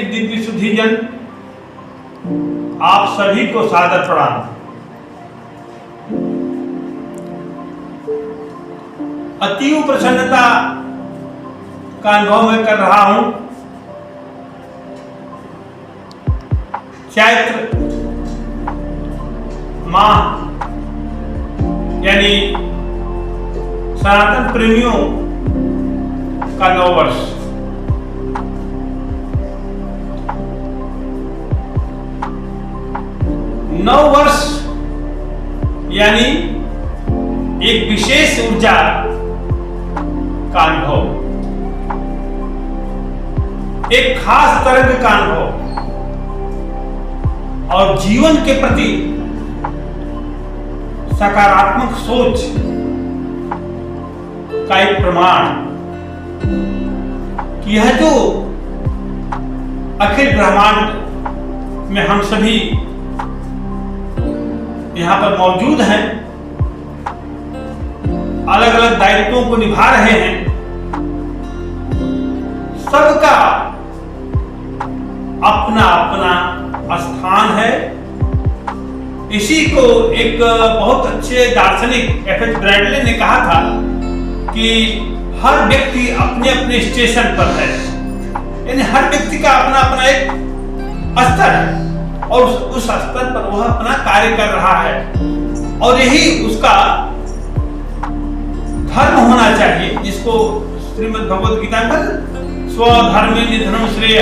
दिव्य सुधीजन, आप सभी को सादर प्रणाम। अतीव प्रसन्नता का अनुभव मैं कर रहा हूं। चैत्र माह यानी सनातन प्रेमियों का नववर्ष। नव वर्ष यानी एक विशेष ऊर्जा का अनुभव, एक खास तरंग का अनुभव और जीवन के प्रति सकारात्मक सोच का एक प्रमाण कि यह जो अखिल ब्रह्मांड में हम सभी यहाँ पर मौजूद हैं, अलग अलग दायित्वों को निभा रहे हैं, सबका अपना अपना स्थान है। इसी को एक बहुत अच्छे दार्शनिक एफ.एच. ब्रैडले ने कहा था कि हर व्यक्ति अपने अपने स्टेशन पर है, यानी हर व्यक्ति का अपना अपना एक स्तर है और उस स्तर पर वह अपना कार्य कर रहा है और यही उसका धर्म होना चाहिए, जिसको श्रीमद् भगवद गीता में स्वधर्मे निधनम श्रेय,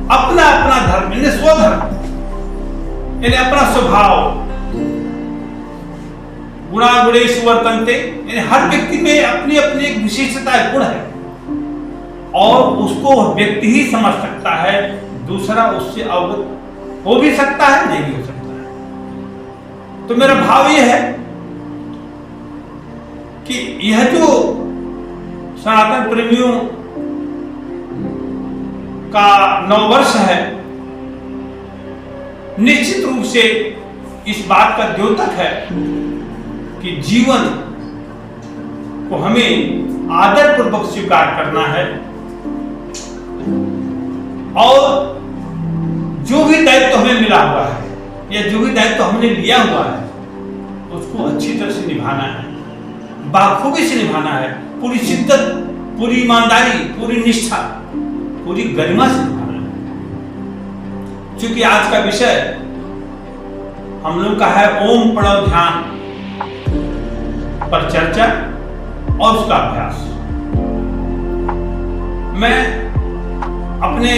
अपना अपना धर्म यानी स्वधर्म यानी अपना स्वभाव, गुणा गुणेषु वर्तन्ते यानी हर व्यक्ति में अपनी अपनी एक विशिष्टता गुण है और उसको व्यक्ति ही समझ सकता है, दूसरा उससे अवगत हो भी सकता है, नहीं भी हो सकता है। तो मेरा भाव यह है कि यह जो सनातन प्रेमियों का नववर्ष है, निश्चित रूप से इस बात का द्योतक है कि जीवन को हमें आदर पूर्वक स्वीकार करना है और जो भी दायित्व हमें मिला हुआ है या जो भी दायित्व हमने लिया हुआ है उसको अच्छी तरह से निभाना है, बाखूबी से निभाना है, पूरी शिद्दत, पूरी ईमानदारी, पूरी निष्ठा, पूरी गरिमा से निभाना है। क्योंकि आज का विषय हम लोग का है ओम प्रणव ध्यान पर चर्चा और उसका अभ्यास। मैं अपने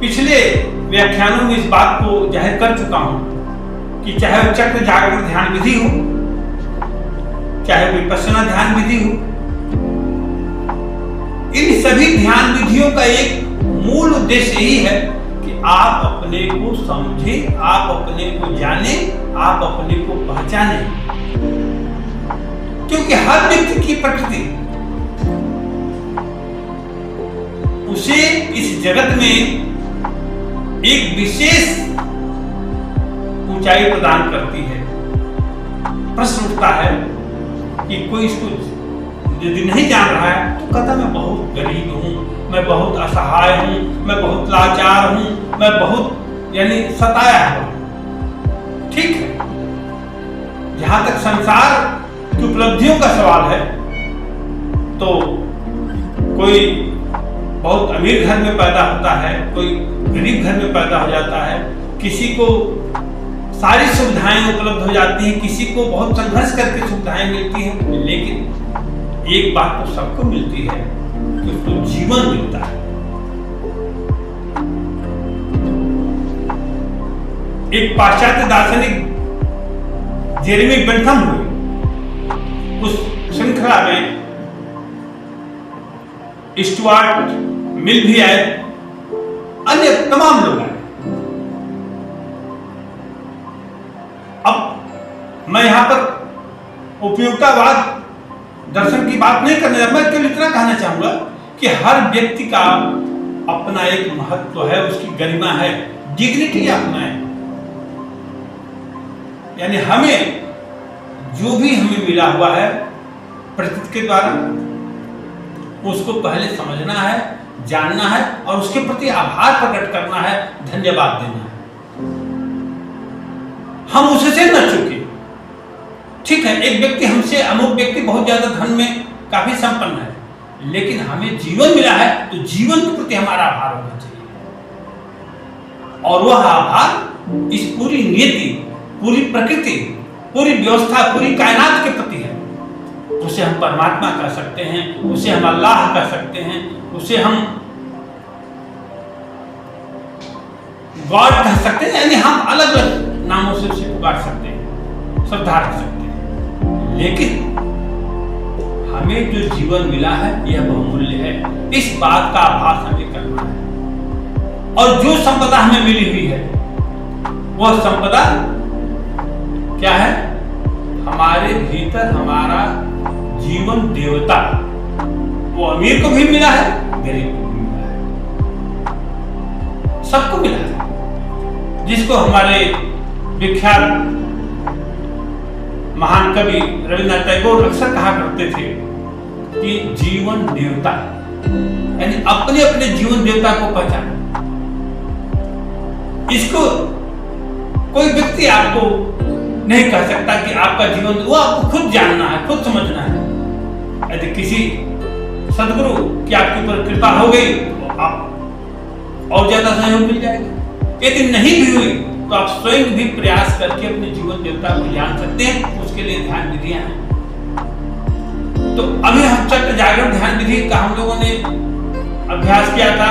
पिछले व्याख्यानों में इस बात को जाहिर कर चुका हूं कि चाहे वो चक्र जागरण ध्यान विधि हो, चाहे विपश्यना ध्यान विधि हो, इन सभी ध्यान विधियों का एक मूल उद्देश्य यही है कि आप अपने को समझें, आप अपने को जानें, आप अपने को पहचानें। क्योंकि हर व्यक्ति की प्रकृति उसे इस जगत में एक विशेष ऊंचाई प्रदान करती है। प्रश्न उठता है कि कोई इसको यदि नहीं जान रहा है तो कहता मैं बहुत गरीब हूं, मैं बहुत असहाय हूं, मैं बहुत लाचार हूं, मैं बहुत यानी सताया हूं। ठीक है, जहां तक संसार की उपलब्धियों का सवाल है तो कोई बहुत अमीर घर में पैदा होता है, कोई गरीब घर में पैदा हो जाता है, किसी को सारी सुविधाएं उपलब्ध हो जाती हैं, किसी को बहुत संघर्ष करके सुविधाएं मिलती हैं, लेकिन एक बात तो सबको मिलती है कि उसको जीवन मिलता है। एक पाश्चात्य दार्शनिक जेरेमी बेंथम हुए, उस श्रृंखला में स्टुअर्ट मिल भी आए, अन्य तमाम लोग आए। अब मैं यहां पर उपयोगितावाद दर्शन की बात नहीं करने, मैं केवल इतना कहना चाहूंगा कि हर व्यक्ति का अपना एक महत्व है, उसकी गरिमा है, डिग्निटी अपना है। यानी हमें जो भी हमें मिला हुआ है प्रकृति के द्वारा, उसको पहले समझना है, जानना है और उसके प्रति आभार प्रकट करना है, धन्यवाद देना है। हम उससे न चूके। ठीक है, एक व्यक्ति हमसे, अमुक व्यक्ति बहुत ज्यादा धन में काफी संपन्न है, लेकिन हमें जीवन मिला है तो जीवन के प्रति हमारा आभार होना चाहिए। और वह आभार इस पूरी नियति, पूरी प्रकृति, पूरी व्यवस्था, पूरी कायनात के प्रति है। उसे हम परमात्मा कह सकते हैं, उसे हम अल्लाह कह सकते हैं, उसे हम गॉड कह सकते हैं। यानी हम अलग अलग नामों से उसे पुकार सकते हैं, श्रद्धा रख सकते हैं, लेकिन हमें जो जीवन मिला है यह बहुमूल्य है। इस बात का आभास हमें करना है। और जो संपदा हमें मिली हुई है वह संपदा क्या है? हमारे भीतर हमारा जीवन देवता, वो अमीर को भी मिला है, गरीब को भी मिला है, सबको मिला है। जिसको हमारे विख्यात महान कवि रविन्द्रनाथ टैगोर अक्सर कहा करते थे कि जीवन देवता, यानी अपने अपने जीवन देवता को पहचान। इसको कोई व्यक्ति आपको नहीं कह सकता कि आपका जीवन, वो आपको खुद जानना है, खुद समझना है। यदि किसी सदगुरु की आपके ऊपर कृपा हो गई तो आप और ज्यादा सहयोग मिल जाएगा। यदि नहीं भी हुई तो आप स्वयं भी प्रयास करके अपने जीवन देवता को जान सकते हैं। उसके लिए ध्यान विधियां हैं। तो अभी हम चक्र जागरण ध्यान विधि का हम लोगों ने अभ्यास किया था,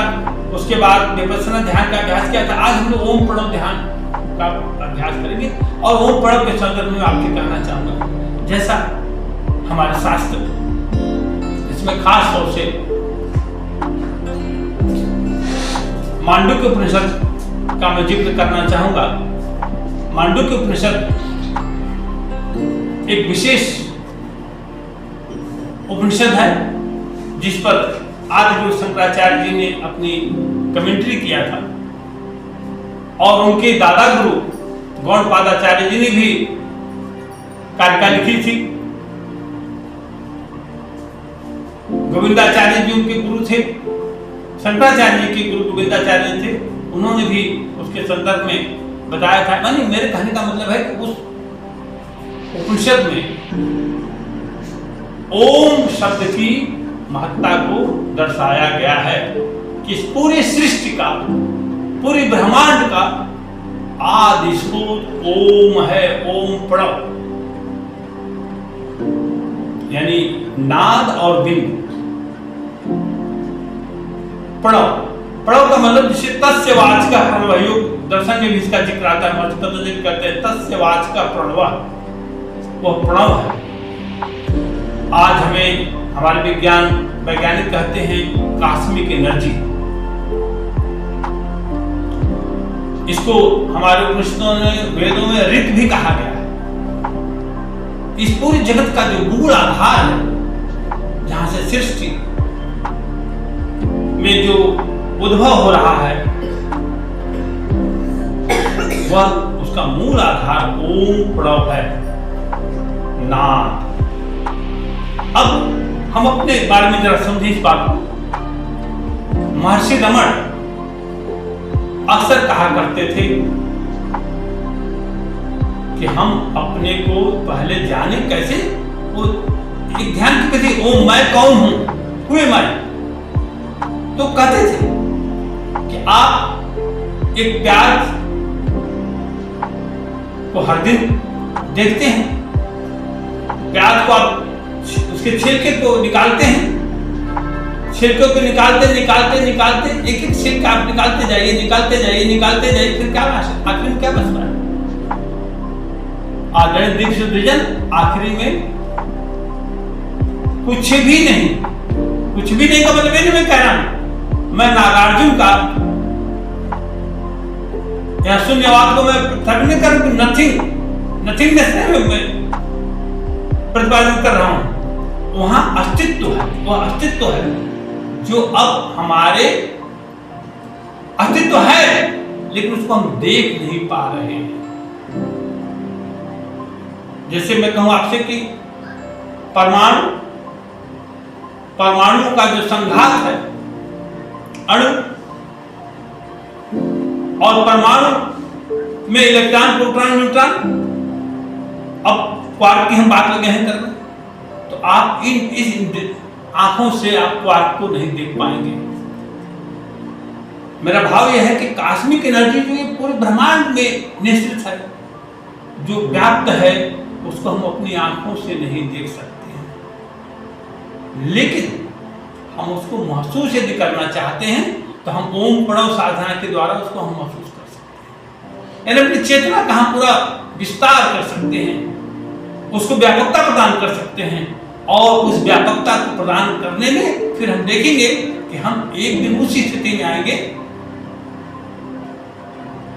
उसके बाद विपश्यना ध्यान का अभ्यास किया था। आज हम लोग ओम प्रणव ध्यान का अभ्यास करेंगे। और ओम प्रणव के संदर्भ में आपसे कहना चाहूंगा, जैसा हमारे शास्त्र, इसमें खास तौर से मांडुक्य उपनिषद का मैं जिक्र करना चाहूंगा। मांडुक्य उपनिषद एक विशेष उपनिषद है जिस पर आदि गुरु शंकराचार्य जी ने अपनी कमेंट्री किया था, और उनके दादा गुरु गौड़पादाचार्य जी ने भी कारिका लिखी थी। गोविंदाचार्य जी उनके गुरु थे, शंकराचार्य जी के गुरु गोविंदाचार्य थे, उन्होंने भी उसके संदर्भ में बताया था। मानी मेरे कहने का मतलब है कि उस उपनिषद में ओम शब्द की महत्ता को दर्शाया गया है कि इस पूरी सृष्टि का, पूरी ब्रह्मांड का आदि स्रोत ओम है, ओम प्रणव, यानी नाद और बिंदु। प्रणव, प्रणव का मतलब जिसे तस्य वाचक प्रणव, योग दर्शन में भी इसका जिक्र आता है, पतंजलि कहते हैं तस्य वाचक प्रणव, वह प्रणव है। आज हमें हमारे वैज्ञानिक कहते हैं कॉस्मिक एनर्जी। इसको हमारे उपनिषदों ने, वेदों में ऋत भी कहा गया है। इस पूरी जगत का जो मूल आधार है, जहां से सृष्टि में जो उद्भव हो रहा है, वह उसका मूल आधार ओम प्रणव है, नाद। अब हम अपने बारे में जरा समझिए इस बात को। महर्षि रमण अक्सर कहा करते थे कि हम अपने को पहले जाने कैसे। वो एक ध्यान की कथी, ओम मैं कौन हूं, हुए मैं। तो कहते थे कि आप एक प्याज को हर दिन देखते हैं, प्याज को आप उसके छिलके को निकालते हैं, छिलके को निकालते निकालते निकालते एक एक छिलका आप निकालते जाइए, निकालते जाइए, निकालते जाइए, फिर क्या आखिर में क्या बच रहा है? आखिरी में कुछ भी नहीं। कुछ भी नहीं का मतलब ये नहीं मैं कह रहा हूं, मैं नागार्जुन का या शून्यवाद को मैं नहीं कर, नथिंगनेस मैं प्रतिपादन कर रहा हूं। वहां अस्तित्व है, वह अस्तित्व है जो अब हमारे अस्तित्व है, लेकिन उसको हम देख नहीं पा रहे हैं। जैसे मैं कहूं आपसे कि परमाणु का जो संघात है, अणु और परमाणु में इलेक्ट्रॉन, प्रोटॉन, न्यूट्रॉन, अब क्वार्क की हम बात लगे हैं करने, तो आप इस आंखों से आप क्वार्क को नहीं देख पाएंगे। मेरा भाव यह है कि कॉस्मिक एनर्जी जो ये पूरे ब्रह्मांड में निश्चित है, जो व्याप्त है, उसको हम अपनी आंखों से नहीं देख सकते हैं, लेकिन हम उसको महसूस यदि करना चाहते हैं तो हम ओम प्रणव साधना के द्वारा उसको हम महसूस कर सकते हैं। यानी अपनी चेतना का हम पूरा विस्तार कर सकते हैं, उसको व्यापकता प्रदान कर सकते हैं, और उस व्यापकता को प्रदान करने में फिर हम देखेंगे कि हम एक दिन उसी स्थिति में आएंगे,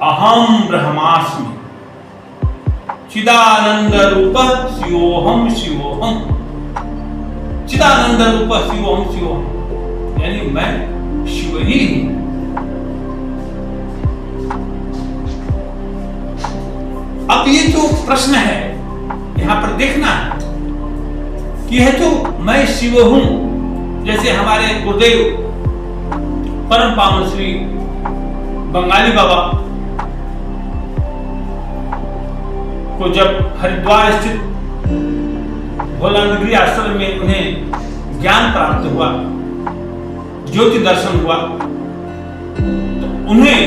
अहम ब्रह्मास्मि चिदानंद रूप शिवोहम शिवोहम, चिदानंद रूप शिवोहम शिवोहम, यानी मैं शिव ही हूं। अब ये जो प्रश्न है यहां पर देखना है कि यह जो मैं शिव हूं, जैसे हमारे गुरुदेव परम पावन श्री बंगाली बाबा को जब हरिद्वार स्थित भोलानगरी आश्रम में उन्हें ज्ञान प्राप्त हुआ, ज्योति दर्शन हुआ, तो उन्हें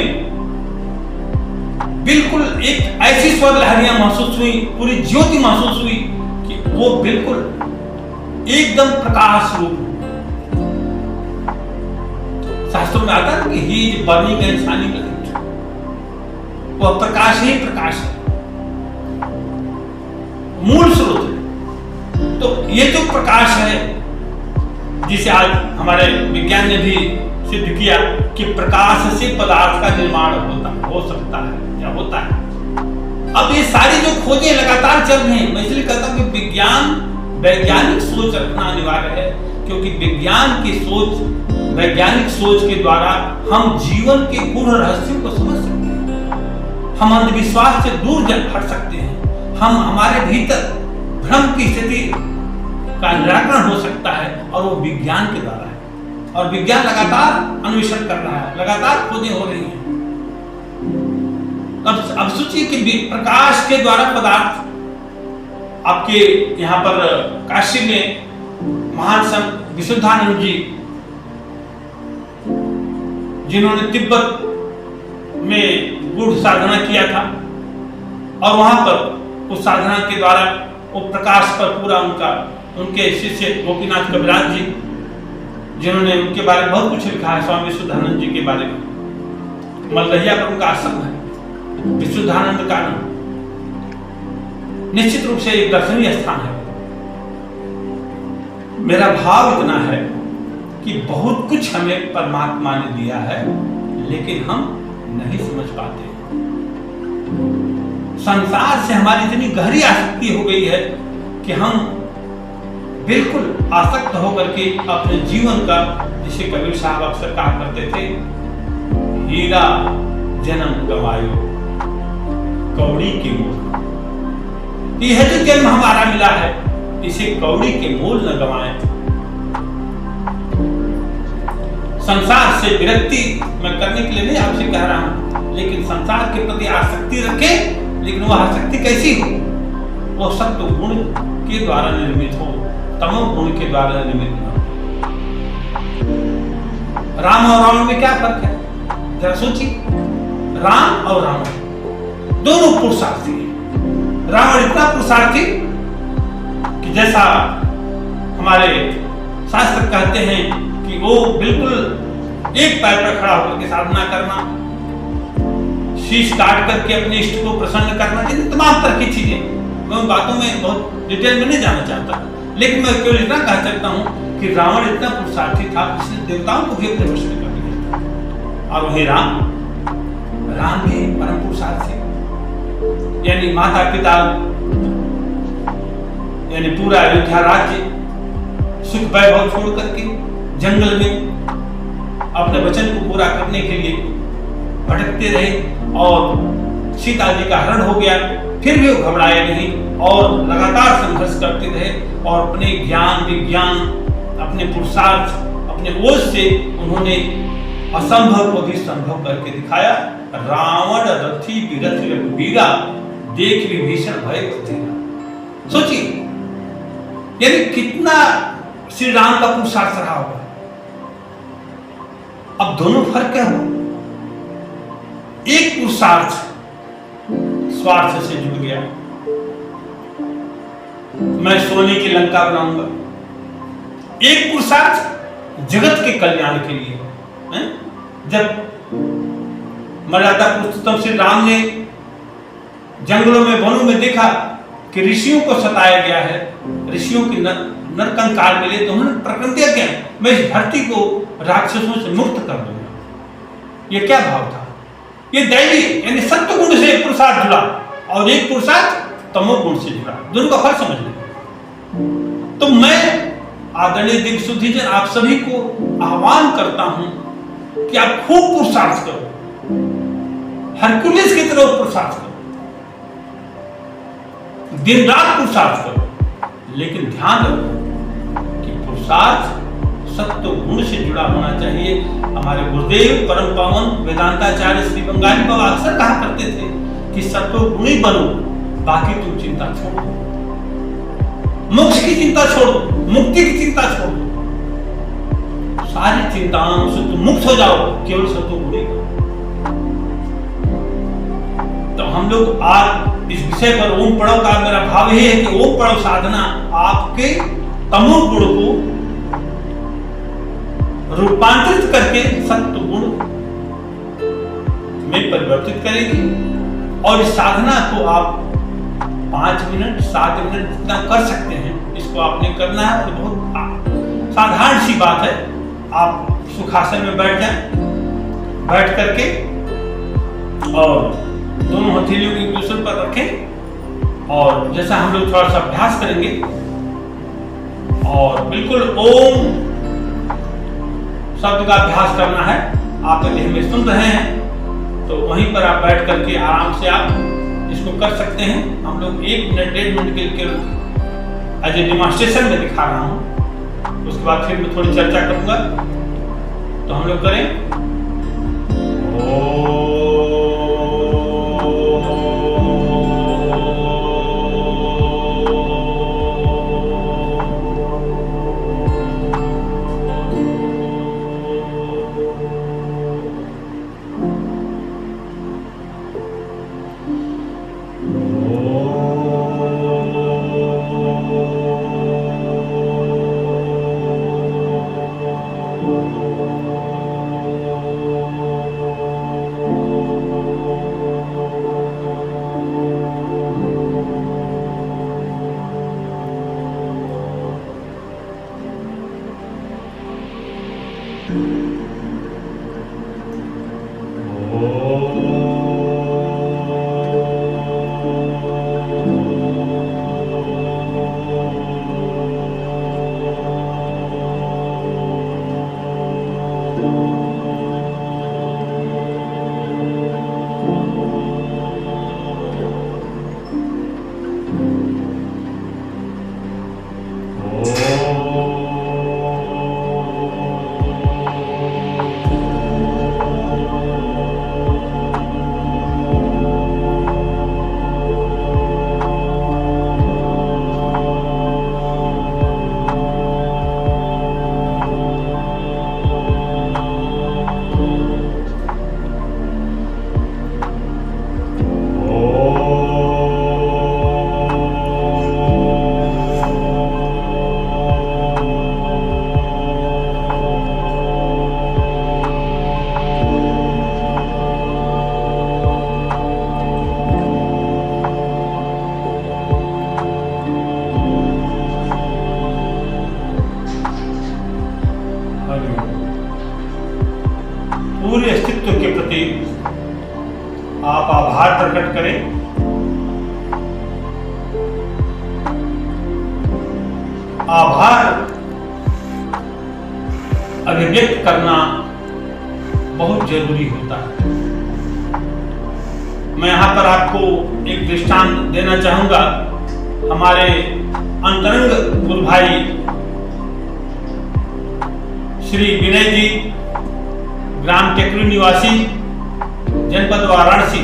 बिल्कुल एक ऐसी स्वर लहरियां महसूस हुई, पूरी ज्योति महसूस हुई कि वो बिल्कुल एकदम प्रकाश रूप। शास्त्रों में आता है कि he is burning and shining light, वह प्रकाश ही प्रकाश है, मूल स्रोत है। तो ये जो प्रकाश है, जिसे आज हमारे विज्ञान ने भी सिद्ध किया कि प्रकाश से पदार्थ का निर्माण हो सकता है या होता है। अब ये सारी जो खोजें लगातार चल रही हैं, मैं इसलिए कहता हूं कि वैज्ञानिक सोच रखना अनिवार्य है, क्योंकि वैज्ञानिक सोच के द्वारा हम जीवन के गूढ़ रहस्यों को समझ सकते हैं, हम अंधविश्वास से दूर हट सकते हैं, हम हमारे भीतर भ्रम की स्थिति का निराकरण हो सकता है, और वो विज्ञान के द्वारा है। और विज्ञान लगातार अन्वेषण कर रहा है, लगातार खोजें हो रही हैं। अब सोचिए कि प्रकाश के द्वारा पदार्थ, आपके यहाँ पर काशी में महान संत विशुद्धानंद जी, जिन्होंने तिब्बत में गूढ़ साधना किया था, और वहां पर उस साधना के द्वारा वो प्रकाश पर पूरा उनके शिष्य गोपीनाथ कविराज जी, जिन्होंने उनके बारे में बहुत कुछ लिखा है, स्वामी विशुद्धानंद जी के बारे में, मलदहिया पर उनका आश्रम है, विशुद्धानंद का निश्चित रूप से एक दर्शनीय स्थान है। मेरा भाव इतना है कि बहुत कुछ हमें परमात्मा ने दिया है, लेकिन हम नहीं समझ पाते। संसार से हमारी इतनी गहरी आसक्ति हो गई है कि हम बिल्कुल आसक्त होकर के अपने जीवन का, जिसे कबीर साहब अक्सर कहा करते थे, हीरा जन्म गवायो कौड़ी के मोल, यह जो जन्म हमारा मिला है, इसे कौड़ी के मोल न गवाएं। संसार से विरक्ति मैं करने के लिए नहीं आपसे कह रहा हूं, लेकिन संसार के प्रति आसक्ति रखें, लेकिन वह आसक्ति कैसी हो? वो सत्व गुण के द्वारा निर्मित हो, तमो गुण के द्वारा निर्मित हो। राम और रावण में क्या फर्क है? जरा सोचिए, राम और रावण दोनों पुरुषार्थी हैं। रावण इतना पुरुषार्थी कि जैसा हमारे शास्त्र कहते हैं कि वो बिल्कुल एक पैर पर खड़ा होकर के साधना करना, शीश काट करके अपने इष्ट को प्रसन्न करना, इन तमाम तरह की चीजें, मैं उन बातों में बहुत डिटेल में नहीं जाना चाहता, लेकिन मैं केवल इतना कह सकता हूं कि रावण इतना पुरुषार्थी था, इसने देवताओं को भी अपने वश में कर लिया। और वही राम भी परम पुरुषार्थी, यानी माता पिता, यानी पूरा अयोध्या राज्य सुख वैभव छोड़ करके जंगल में अपने वचन को पूरा करने के लिए भटकते रहे और सीता जी का हरण हो गया, फिर भी वो घबराए नहीं और लगातार संघर्ष करते रहे और अपने ज्ञान विज्ञान, अपने पुरुषार्थ, अपने ओज से उन्होंने असंभव को भी संभव करके दिखाया। रावण रथी विरथ रघुबीरा, देख विभीषण भय बधीरा। सोचिए, यानी कितना श्री राम का पुरुषार्थ रहा होगा। अब दोनों फर्क क्या हुआ? एक पुरुषार्थ स्वार्थ से जुड़ गया, मैं सोने की लंका बनाऊंगा। एक पुरुषार्थ जगत के कल्याण के लिए है? जब मर्यादा पुरुषोत्तम श्री राम ने जंगलों में वनों में देखा कि ऋषियों को सताया गया है, ऋषियों की नरकंकाल मिले, तो उन्होंने प्रकरण दिया क्या, मैं इस धरती को राक्षसों से मुक्त कर दूंगा। ये क्या भाव था? ये दैवी यानी सत्व गुण से एक पुरुषार्थ जुड़ा और एक पुरुषार्थ तमोगुण से जुड़ा। दोनों का फर्क समझ लें। तो मैं आदरणीय दिग्विजयजन आप सभी को आह्वान करता हूं कि आप खूब पुरुषार्थ करो, हरकुलिस की तरह पुरुषार्थ करो, दिन रात पुरुषार्थ करो, लेकिन ध्यान रखो कि पुरुषार्थ सत्व गुण से जुड़ा होना चाहिए। हमारे गुरुदेव परम पावन वेदांताचार्य श्री बंगाली बाबा अक्सर कहा करते थे कि सत्व गुणी बनो, बाकी तुम चिंता छोड़ो, मोक्ष की चिंता छोड़ो, मुक्ति की चिंता छोड़ो, सारी चिंताओं से तुम मुक्त हो जाओ, केवल सत्व गुणी बनो। तो हम लोग आज इस विषय पर ओम पढ़ो का मेरा भाव यह है कि ओम पढ़ो साधना आपके तमोगुण को रूपांतरित करके सत्व गुण में परिवर्तित करेगी। और इस साधना को आप 5 मिनट 7 मिनट जितना कर सकते हैं, इसको आपने करना है। तो बहुत साधारण सी बात है, आप सुखासन में बैठ जाएं, बैठ करके और दोनों हथेलियों को एक दूसरे पर रखें और जैसा हम लोग थोड़ा सा अभ्यास करेंगे और बिल्कुल ओम शब्द का अभ्यास करना है। आप देह में सुन रहे हैं तो वहीं पर आप बैठ करके आराम से आप इसको कर सकते हैं। हम लोग 1 मिनट 1.5 मिनट के एज ए डेमोन्स्ट्रेशन में दिखा रहा हूं, उसके बाद फिर मैं थोड़ी चर्चा करूंगा। तो हम लोग करें पूरे अस्तित्व के प्रति आप आभार प्रकट करें। आभार अभिव्यक्त करना बहुत जरूरी होता है। मैं यहाँ पर आपको एक दृष्टांत देना चाहूंगा। हमारे अंतरंग गुरु भाई श्री विनय जी, ग्राम टेकरी निवासी, जनपद वाराणसी।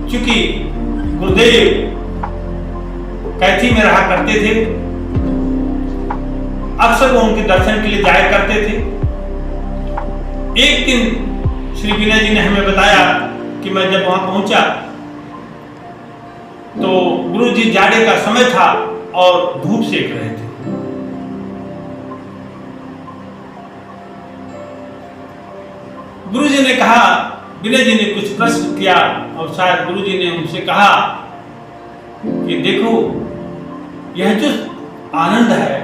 चूंकि गुरुदेव कैथी में रहा करते थे, अक्सर वो उनके दर्शन के लिए जाया करते थे। एक दिन श्री विनय जी ने हमें बताया कि मैं जब वहां पहुंचा तो गुरु जी जाड़े का समय था और धूप सेक रहे थे। गुरु जी ने कहा, विनय जी ने कुछ प्रश्न किया और शायद गुरु जी ने उनसे कहा कि देखो, यह जो आनंद है,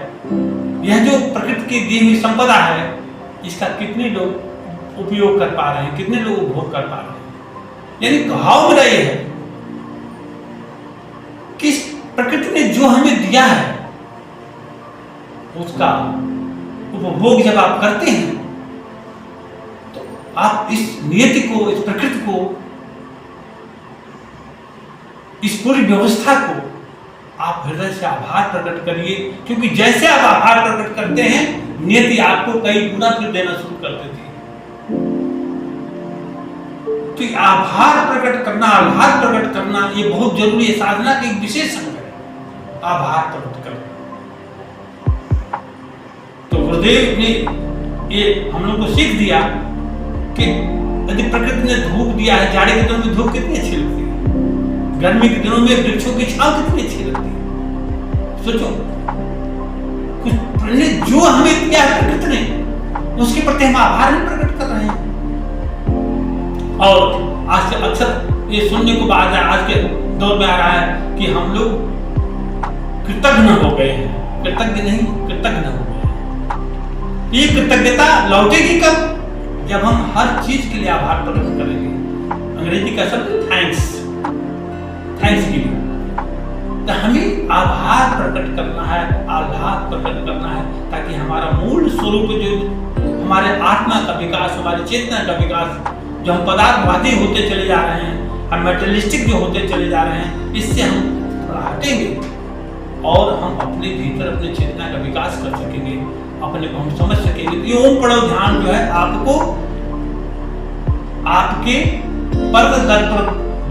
यह जो प्रकृति की दी हुई संपदा है, इसका कितने लोग उपयोग कर पा रहे हैं, कितने लोग उपभोग कर पा रहे हैं। यानी भाव मेरा यह है कि प्रकृति ने जो हमें दिया है उसका उपभोग जब आप करते हैं तो आप इस नियति को, इस प्रकृति को, इस पूरी व्यवस्था को आप हृदय से आभार प्रकट करिए, क्योंकि जैसे आप आभार प्रकट करते हैं नियति आपको कई गुना फिर देना शुरू कर देती है। तो आभार प्रकट करना, आभार प्रकट करना ये बहुत जरूरी है। साधना का एक विशेष अंग है आभार प्रकट करना। तो गुरुदेव ने ये हम लोग को सीख दिया कि यदि प्रकृति ने धूप दिया है, जाड़े के दिनों में धूप कितनी अच्छी लगती है, गर्मी के दिनों में वृक्षों की छांव कितनी अच्छी लगती है। सोचो, कुछ जो हमें दिया है प्रकृति ने, उसके प्रति हम आभार नहीं प्रकट कर रहे हैं। और आज से अक्सर ये सुनने को आज के दौर में आ रहा है कि हम लोग कृतज्ञ हो गए हैं। कृतज्ञ नहीं, कृतज्ञ हो गए हैं। ये कृतज्ञता लौटेगी कब? जब हम हर चीज के लिए आभार प्रकट करेंगे। अंग्रेजी का शब्द थैंक्स, थैंक्स गिविंग। तो हमें आभार प्रकट करना है, आह्लाद प्रकट करना है, ताकि हमारा मूल स्वरूप जो हमारे आत्मा का विकास, हमारी चेतना का विकास, जो हम पदार्थवादी होते चले जा रहे हैं, हम मेटलिस्टिक जो होते चले जा रहे हैं, इससे हम थोड़ा हटेंगे और हम अपने भीतर अपने चेतना का विकास कर सकेंगे, अपने को हम समझ सकेंगे। तो ये ओम पढ़ो ध्यान जो है आपको आपके पर्व तत्व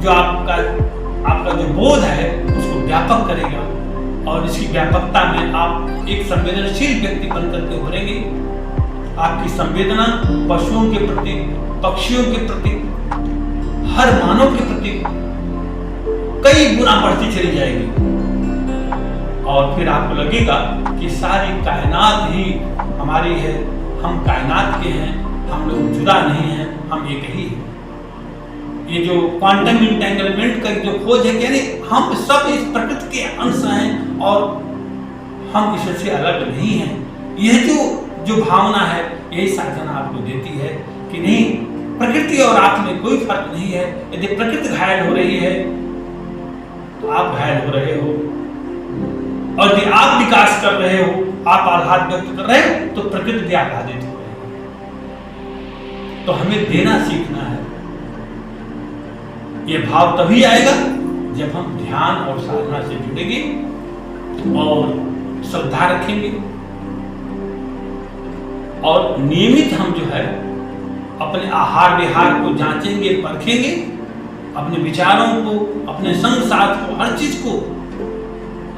जो आपका जो बोध है उसको व्यापक करेगा और इसकी व्यापकता में आप एक संवेदनशील व्यक्ति बनकर के उभरेंगे। आपकी संवेदना पशुओं के प्रति, पक्षियों के प्रति, हर मानव के प्रति कई गुना बढ़ती चली जाएगी और फिर आपको लगेगा कि सारी कायनात ही हमारी है, हम कायनात के हैं, हम लोग जुदा नहीं हैं, हम एक ही हैं। ये जो क्वांटम इंटेंगलमेंट का जो खोज है, यानी हम सब इस प्रकृति के अंश हैं और हम इससे अलग नहीं हैं। यह जो भावना है, यही साधना आपको देती है कि नहीं, प्रकृति और आप में कोई फर्क नहीं है। यदि प्रकृति घायल हो रही है तो आप घायल हो रहे हो, और यदि आप विकास कर रहे हो, आप आह्लाद व्यक्त कर रहे हो, तो प्रकृति भी आह्लादित हो रही है। तो हमें देना सीखना है। ये भाव तभी आएगा जब हम ध्यान और साधना से जुड़ेंगे और श्रद्धा रखेंगे और नियमित हम जो है अपने आहार विहार को जांचेंगे, परखेंगे, अपने विचारों को, अपने संग साथ को, हर चीज को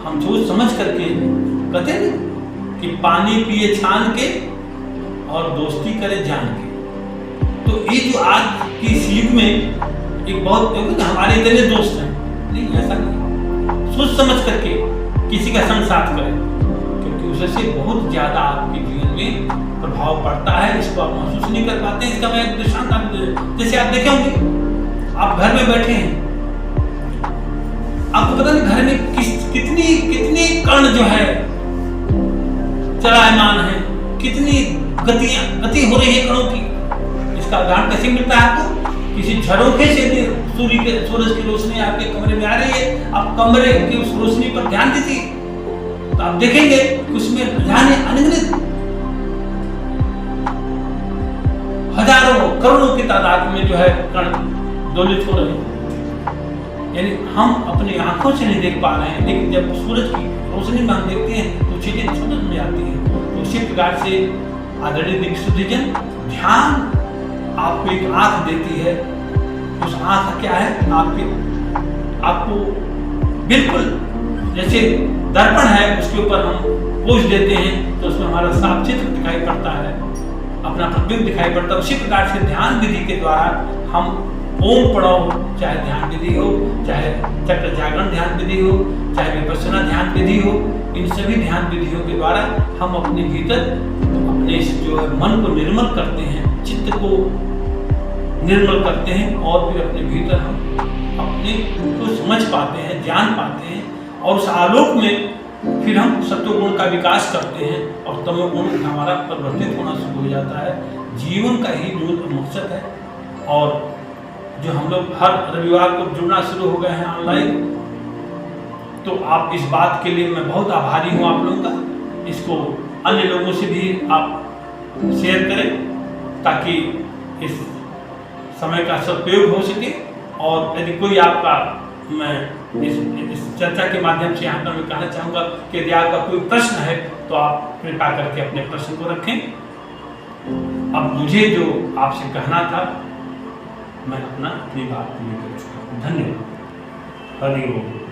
हम सोच समझ करके कहते हैं कि पानी पिए छान के और दोस्ती करे जान के। तो ये जो आज की इस युग में एक बहुत हमारे इतने दोस्त हैं, नहीं ऐसा नहीं, सोच समझ करके किसी का संग साथ करें, क्योंकि उससे बहुत ज्यादा आपके जीवन में प्रभाव पड़ता है। इसको आप महसूस नहीं कर पाते। इसका मैं एक दृष्टांत आपको, जैसे आप देखे होंगे, आप घर में बैठे हैं, आपको पता नहीं घर में कितनी कण जो है चलायमान है, कितनी गति हो रही है कणों की। इसका उदाहरण कैसे मिलता है आपको? किसी झरोखे से भी सूरज की रोशनी आपके कमरे में आ रही है, आप कमरे की उस रोशनी पर ध्यान दीजिए तो आप देखेंगे कि उसमें जाने अनगिनत हजारों करोड़ों की तादाद में जो है कण दोलित हो रहे हैं। यानी हम अपनी आंखों से नहीं देख पा रहे हैं, लेकिन जब सूरज की रोशनी में हम देखते हैं तो चीजें समझ में आती हैं। तो उसी प्रकार से आदरणीय दिग्विजयजन, ध्यान आपको एक आंख देती है। उस आंख क्या है, आपको बिल्कुल जैसे दर्पण है, उसके ऊपर हम पोछ देते हैं तो उसमें हमारा साफ चित्र दिखाई पड़ता है, अपना प्रतिबिंब दिखाई पड़ता है। उसी प्रकार से ध्यान विधि के द्वारा हम ओम प्रणव, चाहे ध्यान विधि हो, चाहे चक्र जागरण ध्यान विधि हो, चाहे विपश्यना ध्यान विधि हो, इन सभी ध्यान विधियों के द्वारा हम अपने भीतर अपने जो है मन को निर्मल करते हैं, चित्त को निर्मल करते हैं, और फिर अपने भीतर हम अपने को समझ पाते हैं, जान पाते हैं, और उस आलोक में फिर हम सत्वगुण का विकास करते हैं और तमोगुण हमारा परिवर्तित होना शुरू हो जाता है। जीवन का ही मूल मकसद है। और जो हम लोग हर रविवार को जुड़ना शुरू हो गए हैं ऑनलाइन, तो आप इस बात के लिए मैं बहुत आभारी हूँ आप लोगों का। इसको अन्य लोगों से भी आप शेयर करें ताकि इस समय का सदुपयोग हो सके। और यदि कोई आपका, मैं इस चर्चा के माध्यम से यहाँ पर मैं कहना चाहूँगा कि यदि आपका कोई प्रश्न है तो आप कृपया करके अपने प्रश्न को रखें। अब मुझे जो आपसे कहना था मैं अपनी बात पूरी कर चुका हूँ। धन्यवाद। हरि ओम।